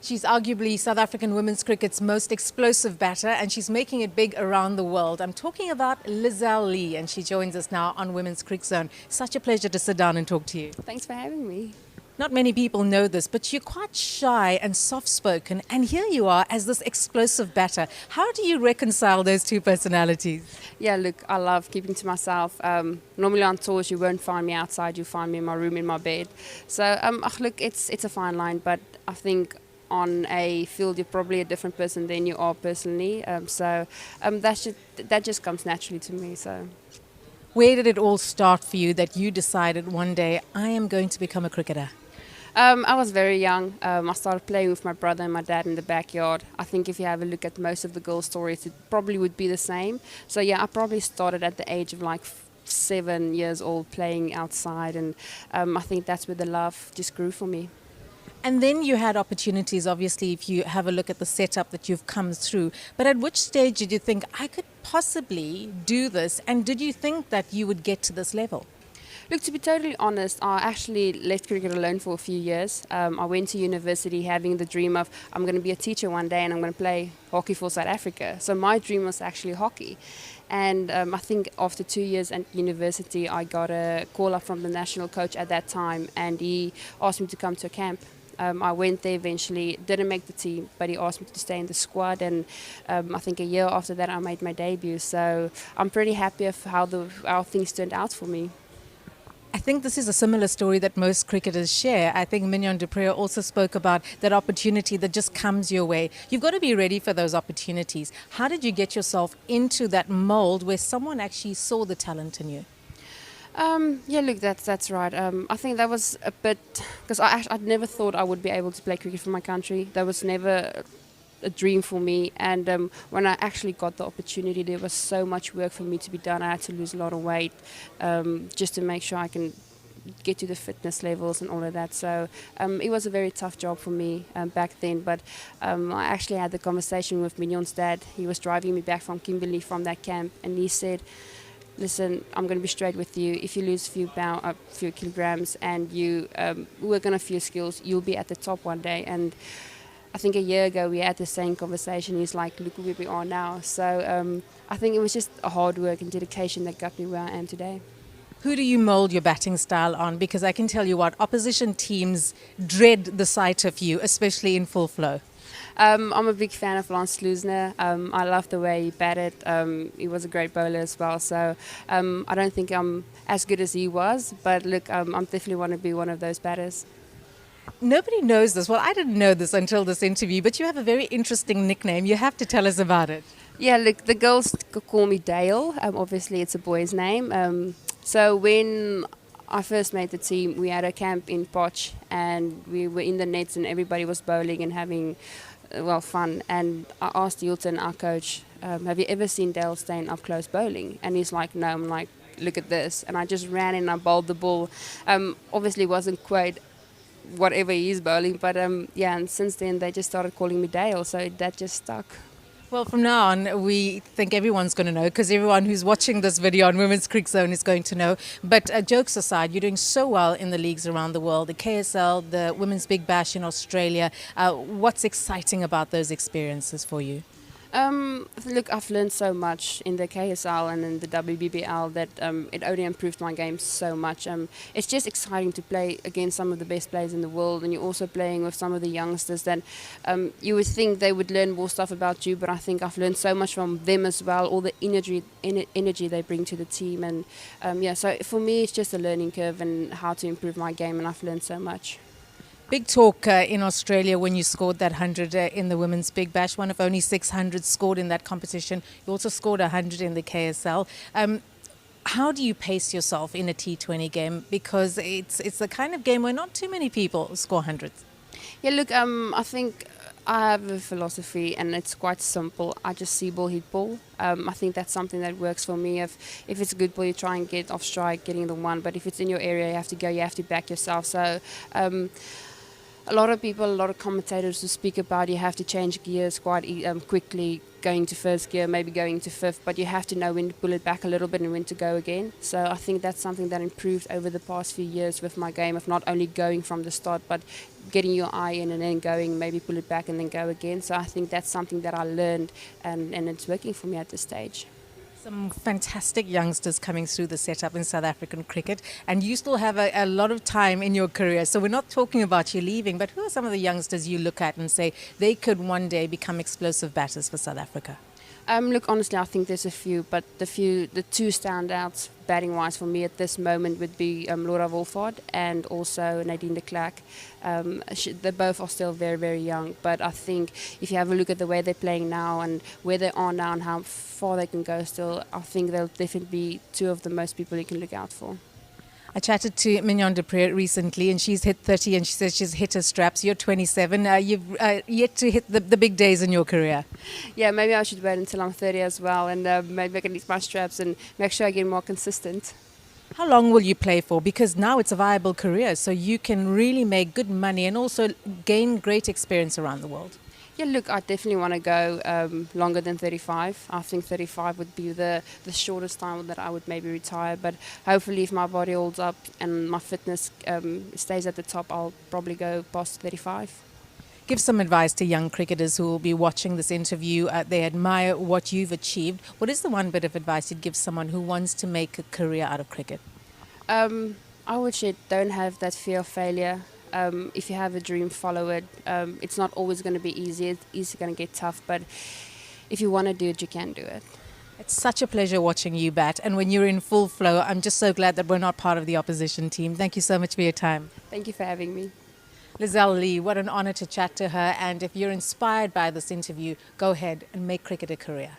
She's arguably South African women's cricket's most explosive batter, and she's making it big around the world. I'm talking about Lizelle Lee, and she joins us now on Women's Crick Zone. Such a pleasure to sit down and talk to you. Thanks for having me. Not many people know this, but you're quite shy and soft-spoken, and here you are as this explosive batter. How do you reconcile those two personalities? Yeah, look, I love keeping to myself. Normally on tours, you won't find me outside. You'll find me in my room, in my bed. So, look, it's a fine line, but I think on a field, you're probably a different person than you are personally. That just comes naturally to me. So, where did it all start for you that you decided one day, I am going to become a cricketer? I was very young. I started playing with my brother and my dad in the backyard. I think if you have a look at most of the girls' stories, it probably would be the same. So yeah, I probably started at the age of like 7 years old playing outside, and I think that's where the love just grew for me. And then you had opportunities, obviously, if you have a look at the setup that you've come through. But at which stage did you think, I could possibly do this? And did you think that you would get to this level? Look, to be totally honest, I actually left cricket alone for a few years. I went to university having the dream of I'm going to be a teacher one day and I'm going to play hockey for South Africa. So my dream was actually hockey. And I think after 2 years at university, I got a call up from the national coach at that time, and he asked me to come to a camp. I went there eventually, didn't make the team, but he asked me to stay in the squad, and I think a year after that I made my debut. So I'm pretty happy of how things turned out for me. I think this is a similar story that most cricketers share. I think Nuane also spoke about that opportunity that just comes your way. You've got to be ready for those opportunities. How did you get yourself into that mold where someone actually saw the talent in you? Yeah, look, that's right. I think that was a bit, because I'd never thought I would be able to play cricket for my country. That was never a dream for me, and when I actually got the opportunity, there was so much work for me to be done. I had to lose a lot of weight just to make sure I can get to the fitness levels and all of that. So it was a very tough job for me back then, but I actually had the conversation with Nuane's dad. He was driving me back from Kimberley from that camp, and he said, listen, I'm going to be straight with you. If you lose a few kilograms and you work on a few skills, you'll be at the top one day. And I think a year ago we had the same conversation. He's like, look where we are now. So I think it was just a hard work and dedication that got me where I am today. Who do you mold your batting style on? Because I can tell you what, opposition teams dread the sight of you, especially in full flow. I'm a big fan of Lance Sloosner. I love the way he batted. He was a great bowler as well. So I don't think I'm as good as he was, but look, I definitely want to be one of those batters. Nobody knows this. Well, I didn't know this until this interview, but you have a very interesting nickname. You have to tell us about it. Yeah, look, the girls call me Dale. Obviously, it's a boy's name. So when I first made the team, we had a camp in Potch, and we were in the nets and everybody was bowling and having, fun. And I asked Hilton, our coach, have you ever seen Dale Steyn up close bowling? And he's like, no. I'm like, look at this. And I just ran in and I bowled the ball. Obviously, it wasn't quite whatever he's bowling, but and since then they just started calling me Dale, so that just stuck. Well, from now on, we think everyone's going to know, because everyone who's watching this video on Women's Crick Zone is going to know. But jokes aside, you're doing so well in the leagues around the world, the KSL, the Women's Big Bash in Australia. What's exciting about those experiences for you? Look, I've learned so much in the KSL and in the WBBL that it only improved my game so much. It's just exciting to play against some of the best players in the world, and you're also playing with some of the youngsters that you would think they would learn more stuff about you, but I think I've learned so much from them as well, all the energy they bring to the team. And so for me it's just a learning curve and how to improve my game, and I've learned so much. Big talk in Australia when you scored that 100 in the Women's Big Bash, one of only 600 scored in that competition. You also scored 100 in the KSL. How do you pace yourself in a T20 game? Because it's the kind of game where not too many people score hundreds. Yeah, look, I think I have a philosophy, and it's quite simple. I just see ball, hit ball. I think that's something that works for me. If it's a good ball, you try and get off strike, getting the one. But if it's in your area, you have to go, you have to back yourself. So a lot of people, a lot of commentators who speak about you have to change gears quite quickly, going to first gear, maybe going to fifth, but you have to know when to pull it back a little bit and when to go again. So I think that's something that improved over the past few years with my game, of not only going from the start, but getting your eye in and then going, maybe pull it back and then go again. So I think that's something that I learned, and it's working for me at this stage. Some fantastic youngsters coming through the setup in South African cricket, and you still have a lot of time in your career. So we're not talking about you leaving, but who are some of the youngsters you look at and say they could one day become explosive batters for South Africa? Look, honestly, I think there's a few, but the two standouts batting-wise for me at this moment would be Laura Wolfhard and also Nadine de Klerk. They both are still very, very young, but I think if you have a look at the way they're playing now and where they are now and how far they can go still, I think they'll definitely be two of the most people you can look out for. I chatted to Mignon du Preez recently, and she's hit 30, and she says she's hit her straps. You're 27. You've yet to hit the big days in your career. Yeah, maybe I should wait until I'm 30 as well, and maybe I can hit my straps and make sure I get more consistent. How long will you play for? Because now it's a viable career, so you can really make good money and also gain great experience around the world. Yeah, look, I definitely want to go longer than 35. I think 35 would be the shortest time that I would maybe retire. But hopefully, if my body holds up and my fitness stays at the top, I'll probably go past 35. Give some advice to young cricketers who will be watching this interview. They admire what you've achieved. What is the one bit of advice you'd give someone who wants to make a career out of cricket? I would say don't have that fear of failure. If you have a dream, follow it. It's not always going to be easy. It's going to get tough, but if you want to do it, you can do it. It's such a pleasure watching you bat, and when you're in full flow, I'm just so glad that we're not part of the opposition team. Thank you so much for your time. Thank you for having me. Lizelle Lee, what an honor to chat to her, and if you're inspired by this interview, go ahead and make cricket a career.